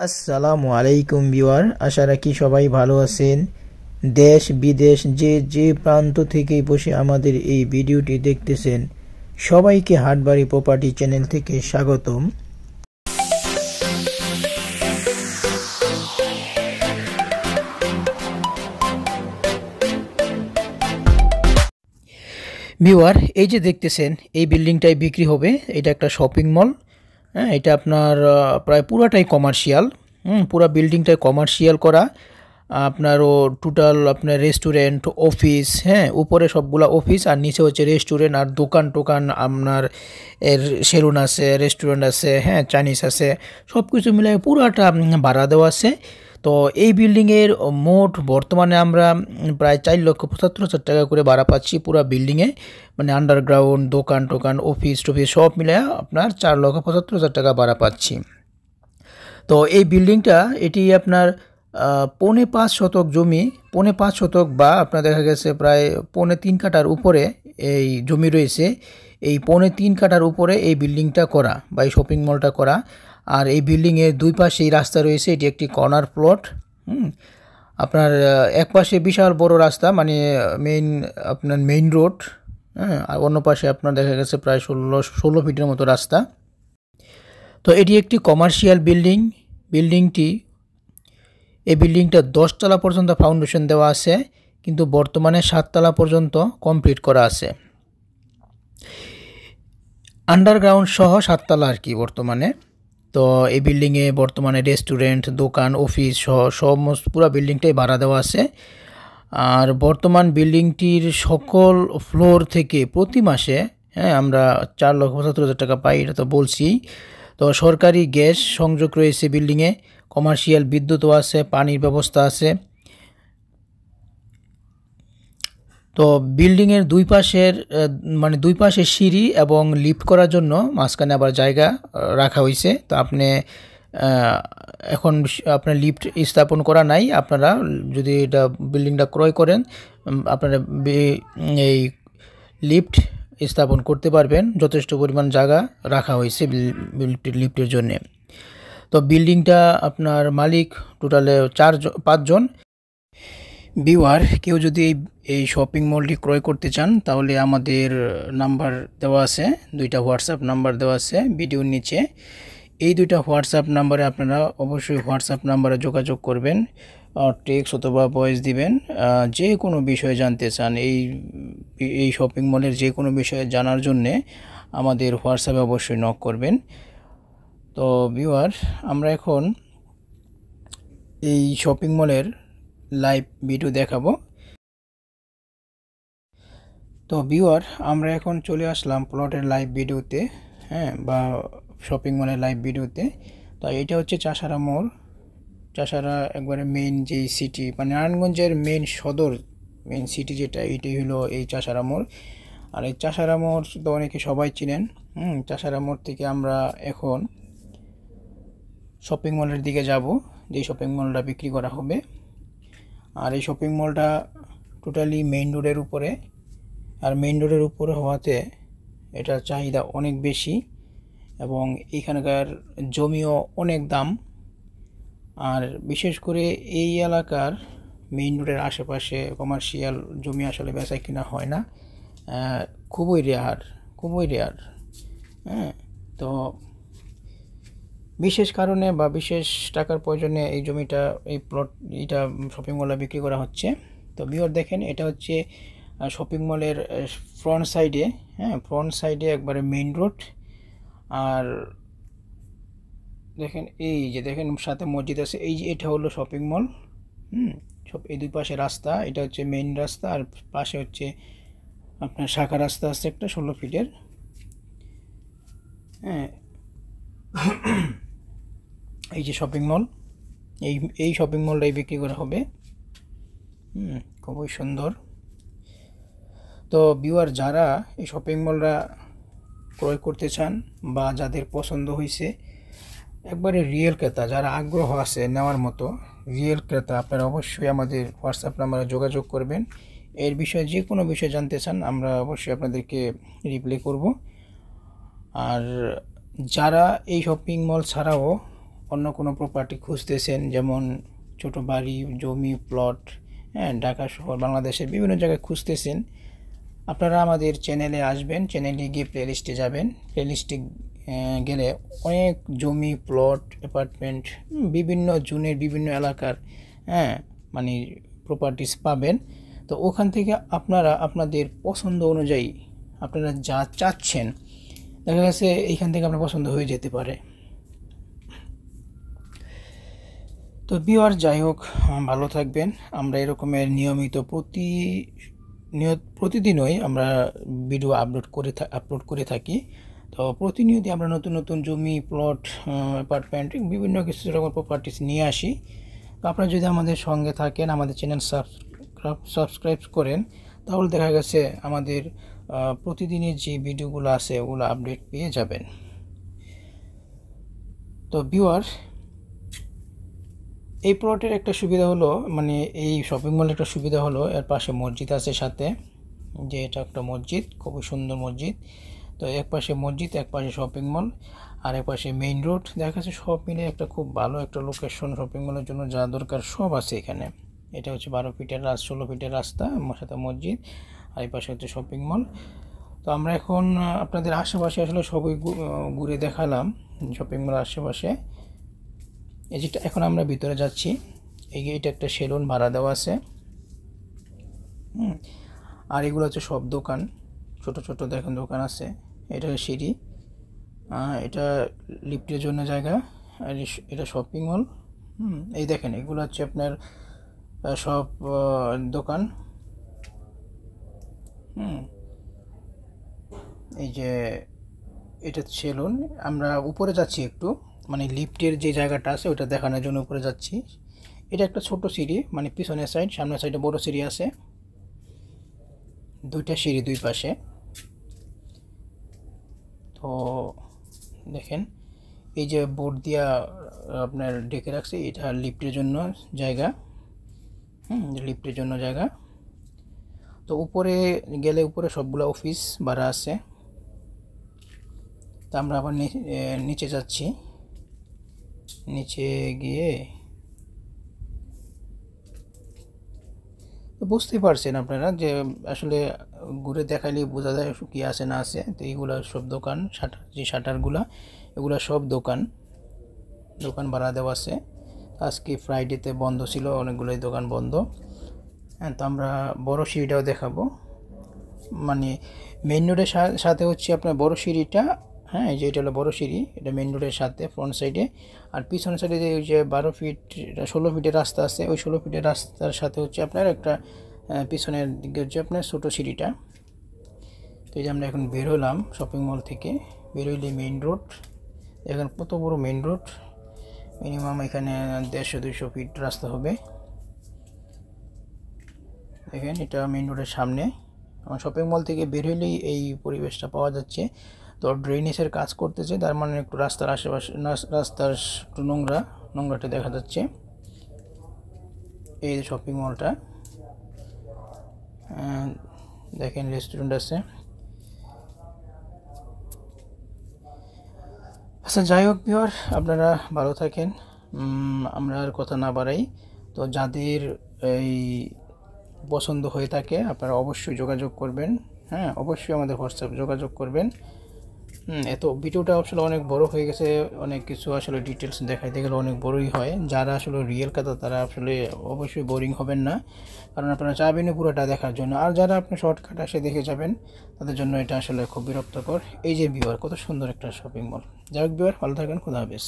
আসসালামু আলাইকুম ভিউয়ার, আশা রাখি সবাই ভালো আছেন। দেশ বিদেশ যে যে প্রান্ত থেকে বসে আমাদের এই ভিডিওটি দেখতেছেন, সবাইকে হাটবাড়ি প্রপার্টি চ্যানেল থেকে স্বাগতম। ভিউয়ার, এই যে দেখতেছেন এই বিল্ডিংটাই বিক্রি হবে। এটা একটা শপিং মল। হ্যাঁ, এটা আপনার প্রায় পুরাটাই কমার্শিয়াল। পুরা বিল্ডিংটাই কমার্শিয়াল করা। আপনারও টোটাল আপনার রেস্টুরেন্ট, অফিস, হ্যাঁ, উপরে সবগুলা অফিস আর নিচে হচ্ছে রেস্টুরেন্ট আর দোকান টোকান। আপনার এর সেলুন আছে, রেস্টুরেন্ট আছে, হ্যাঁ, চাইনিজ আছে, সব কিছু মিলিয়ে পুরাটা ভাড়া দেওয়া আছে। তো এই বিল্ডিংয়ের মোট বর্তমানে আমরা প্রায় 4,75,000 টাকা করে ভাড়া পাচ্ছি পুরো বিল্ডিংয়ে। মানে আন্ডারগ্রাউন্ড, দোকান টোকান, অফিস টফিস সব মিলে আপনার 4,75,000 টাকা ভাড়া পাচ্ছি। তো এই বিল্ডিংটা এটি আপনার 5.5 শতক জমি, 5.5 শতক বা আপনার দেখা গেছে প্রায় 3.5 কাঠার উপরে এই জমি রয়েছে। এই 3.5 কাঠার উপরে এই বিল্ডিংটা করা বা এই শপিং মলটা করা। আর এই বিল্ডিংয়ের দুই পাশেই রাস্তা রয়েছে, এটি একটি কর্নার প্লট। আপনার এক পাশে বিশাল বড় রাস্তা, মানে আপনার মেইন রোড, হ্যাঁ, আর অন্য পাশে আপনার দেখা গেছে প্রায় 16 ফিটের মতো রাস্তা। তো এটি একটি কমার্শিয়াল বিল্ডিং। এই বিল্ডিংটা 10 তলা পর্যন্ত ফাউন্ডেশন দেওয়া আছে, কিন্তু বর্তমানে 7 তলা পর্যন্ত কমপ্লিট করা আছে। আন্ডারগ্রাউন্ড সহ 7 তলা আর কি বর্তমানে। তো এই বিল্ডিংয়ে বর্তমানে রেস্টুরেন্ট, দোকান, অফিস সহ সমস্ত পুরো বিল্ডিংটাই ভাড়া দেওয়া আছে। আর বর্তমান বিল্ডিংটির সকল ফ্লোর থেকে প্রতি মাসে, হ্যাঁ, আমরা 4,75,000 টাকা পাই, এটা তো বলছি। তো সরকারি গ্যাস সংযোগ রয়েছে বিল্ডিংয়ে, কমার্শিয়াল বিদ্যুৎও আছে, পানির ব্যবস্থা আছে। তো বিল্ডিংয়ের দুই পাশে সিঁড়ি এবং লিফট করার জন্য মাঝখানে আবার জায়গা রাখা হয়েছে। তো আপনি এখন আপনার লিফট স্থাপন করা নাই। আপনারা যদি এটা বিল্ডিংটা ক্রয় করেন, আপনারা এই লিফট স্থাপন করতে পারবেন। যথেষ্ট পরিমাণ জায়গা রাখা হয়েছে লিফটের জন্য। তো বিল্ডিংটা আপনার মালিক টোটালে 5 জন। ভিউয়ার, কেউ যদি এই শপিং মলটি ক্রয় করতে চান তাহলে আমাদের নাম্বার দেওয়া আছে, 2টা হোয়াটসঅ্যাপ নাম্বার দেওয়া আছে ভিডিওর নিচে। এই 2টা হোয়াটসঅ্যাপ নাম্বারে আপনারা অবশ্যই হোয়াটসঅ্যাপ নাম্বারে যোগাযোগ করবেন, টেক্সট অথবা ভয়েস দিবেন। যে কোনো বিষয়ে জানতে চান, এই শপিং মলের যে কোনো বিষয়ে জানার জন্যে আমাদের হোয়াটসঅ্যাপে অবশ্যই নক করবেন। তো ভিউয়ার, আমরা এখন এই শপিং মলের লাইভ ভিডিও দেখাবো। তো ভিউয়ার, আমরা এখন চলে আসলাম প্লটের লাইভ ভিডিওতে, হ্যাঁ, বা শপিং মলের লাইভ ভিডিওতে। তো এটা হচ্ছে চাষারা মোড়। চাষারা একবারে মেইন যে সিটি, মানে নারায়ণগঞ্জের মেইন সিটি যেটা, এইটাই হলো এই চাষারা মোড়। আর এই চাষারা মোড় তো অনেকে সবাই চিনেন। চাষারা মোড় থেকে আমরা এখন শপিং মলের দিকে যাব, যে শপিং মলটা বিক্রি করা হবে। আর এই শপিং মলটা টোটালি মেইন রোডের উপরে। আর মেইন রোডের উপরে হওয়াতে এটার চাহিদা অনেক বেশি এবং এখানকার জমিও অনেক দাম। আর বিশেষ করে এই এলাকার মেইন রোডের আশেপাশে কমার্শিয়াল জমি আসলে বেচা কিনা হয় না, খুবই রেয়ার। হ্যাঁ, তো বিশেষ কারণে বা বিশেষ টাকার প্রয়োজনে এই জমিটা, এইটা শপিং মলে বিক্রি করা হচ্ছে। তো ভিউয়ার দেখেন, এটা হচ্ছে শপিং মলের ফ্রন্ট সাইডে, হ্যাঁ, ফ্রন্ট সাইডে একবারে মেইন রোড। আর দেখেন, দেখেন সাথে মসজিদ আছে, এই যে এটা হলো শপিং মল। এই দুই পাশে রাস্তা, এটা হচ্ছে মেইন রাস্তা, আর পাশে হচ্ছে আপনার শাখা রাস্তা আছে একটা 16 ফিটের। হ্যাঁ, এই যে শপিং মল, এই শপিং মলটাই বিক্রি করা হবে। খুবই সুন্দর। তো ভিউয়ার, যারা এই শপিং মলটা ক্রয় করতে চান বা যাদের পছন্দ হয়েছে, একবারে রিয়েল ক্রেতা, যারা আগ্রহ আছে নেওয়ার মতো রিয়েল ক্রেতা, আপনারা অবশ্যই আমাদের হোয়াটসঅ্যাপ নাম্বারে যোগাযোগ করবেন। এর বিষয়ে যে কোনো বিষয় জানতে চান, আমরা অবশ্যই আপনাদেরকে রিপ্লাই করব। আর যারা এই শপিং মল ছাড়াও অন্য কোনো প্রপার্টি খুঁজতেছেন, যেমন ছোট বাড়ি, জমি, প্লট, হ্যাঁ, ঢাকা শহর, বাংলাদেশের বিভিন্ন জায়গায় খুঁজতেছেন, আপনারা আমাদের চ্যানেলে আসবেন। চ্যানেলে গিয়ে প্লেলিস্টে যাবেন। প্লেলিস্টে গেলে অনেক জমি, প্লট, অ্যাপার্টমেন্ট, বিভিন্ন জোনের বিভিন্ন এলাকার, হ্যাঁ, মানে প্রপার্টিস পাবেন। তো ওখান থেকে আপনারা আপনাদের পছন্দ অনুযায়ী আপনারা যা চাচ্ছেন, দেখা গেছে এইখান থেকে আপনার পছন্দ হয়ে যেতে পারে। তো ভিউয়ার, যাই হোক, ভালো থাকবেন। আমরা এরকমের নিয়মিত প্রতিদিনই আমরা ভিডিও আপলোড করে থাকি। তো প্রতিনিয়তই আমরা নতুন নতুন জমি, প্লট, অ্যাপার্টমেন্ট, বিভিন্ন কিছু রকম প্রপার্টিস নিয়ে আসি। তো আপনারা যদি আমাদের সঙ্গে থাকেন, আমাদের চ্যানেল সাবস্ক্রাইব করেন, তাহলে দেখা গেছে আমাদের প্রতিদিনের যে ভিডিওগুলো আছে ওগুলো আপডেট পেয়ে যাবেন। তো ভিউয়ার, এই প্লটের একটা সুবিধা হলো, মানে এই শপিং মলের একটা সুবিধা হলো, এর পাশে মসজিদ আছে সাথে, যে এটা একটা মসজিদ, খুবই সুন্দর মসজিদ। তো এক পাশে মসজিদ, এক পাশে শপিং মল, আর এক পাশে মেইন রোড। দেখা যাচ্ছে সব মিলে একটা খুব ভালো একটা লোকেশন। শপিং মলের জন্য যা দরকার সব আছে এখানে। এটা হচ্ছে 12 ফিটের 16 ফিটের রাস্তা, আমার সাথে মসজিদ, আর এই পাশে হচ্ছে শপিং মল। তো আমরা এখন আপনাদের আশেপাশে আসলে সবই ঘুরে দেখালাম, শপিং মলের আশেপাশে। এই যেটা এখন আমরা ভিতরে যাচ্ছি, এটা একটা সেলুন ভাড়া দেওয়া আছে। আর এগুলো হচ্ছে সব দোকান, ছোট ছোট দেখেন দোকান আছে। এটা সিঁড়ি, এটা লিফটের জন্য জায়গা, আর এটা শপিং মল। এই দেখেন, এগুলো হচ্ছে আপনার সব দোকান। এই যে এটা সেলুন। আমরা উপরে যাচ্ছি একটু, মানে লিফটের যে জায়গাটা আছে ওটা দেখানোর জন্য উপরে যাচ্ছি। এটা একটা ছোট সিঁড়ি, মানে পিছনের সাইড, সামনের সাইডে বড় সিঁড়ি আছে, দুইটা সিঁড়ি দুই পাশে। তো দেখেন, এই যে বোর্ড দিয়া আপনার ডেকে রাখছে, এটা লিফটের জন্য জায়গা। লিফটের জন্য জায়গা। তো উপরে গেলে উপরে সবগুলো অফিস ভাড়া আছে। তো আমরা আবার নিচে যাচ্ছি। নিচে গিয়ে বুঝতেই পারছেন আপনারা যে আসলে ঘুরে দেখালে বোঝা যায় কি আছে না আছে। তো এইগুলো সব দোকান, যে শাটারগুলো, এগুলো সব দোকান ভাড়া দেওয়া আছে। আজকে ফ্রাইডেতে বন্ধ ছিল, অনেকগুলোই দোকান বন্ধ। হ্যাঁ, তো আমরা বড় সিঁড়িটাও দেখাবো, মানে মেইন রোডের সাথে হচ্ছে আপনার বড় সিঁড়িটা। হ্যাঁ, এই যে এটা হলো বড় সিঁড়ি, এটা মেইন রোডের সাথে ফ্রন্ট সাইডে। আর পিছনের সাইডে যে ওই যে 12 ফিট 16 ফিটের রাস্তা আছে, ওই 16 ফিটের রাস্তার সাথে হচ্ছে আপনার একটা পিছনের দিকে হচ্ছে আপনার ছোটো সিঁড়িটা। তো এই যে আমরা এখন বের হলাম শপিং মল থেকে, বের হইলে মেইন রোড। এখন কত বড় মেইন রোড, মিনিমাম এখানে 150-200 ফিট রাস্তা হবে। দেখেন, এটা মেইন রোডের সামনে। আমার শপিং মল থেকে বের হইলেই এই পরিবেশটা পাওয়া যাচ্ছে। তো ড্রেনেজের কাজ করতেছে, তার মানে একটু রাস্তার আশেপাশে, রাস্তার একটু নোংরাটা দেখা যাচ্ছে। এই শপিং মলটা দেখেন, রেস্টুরেন্ট আছে। আচ্ছা, যাই হোক ভিউয়ার, আপনারা ভালো থাকেন। আমরা আর কথা না বাড়াই। তো যাদের এই পছন্দ হয়ে থাকে আপনারা অবশ্যই যোগাযোগ করবেন। হ্যাঁ, অবশ্যই আমাদের হোয়াটসঅ্যাপে যোগাযোগ করবেন। এত ভিডিওটা আসলে অনেক বড় হয়ে গেছে, অনেক কিছু আসলে ডিটেলস দেখাইতে গেলে অনেক বড়ই হয়। যারা আসলে রিয়েল কথা তারা আসলে অবশ্যই বোরিং হবেন না, কারণ আপনারা চাইবেন পুরোটা দেখার জন্য। আর যারা আপনি শর্টকাট এসে দেখে যাবেন, তাদের জন্য এটা আসলে খুব বিরক্তকর। এই যে ভিউয়ার, কত সুন্দর একটা শপিং মল। যাই হোক ভিউয়ার, ভালো থাকবেন, খুদা হাফেজ।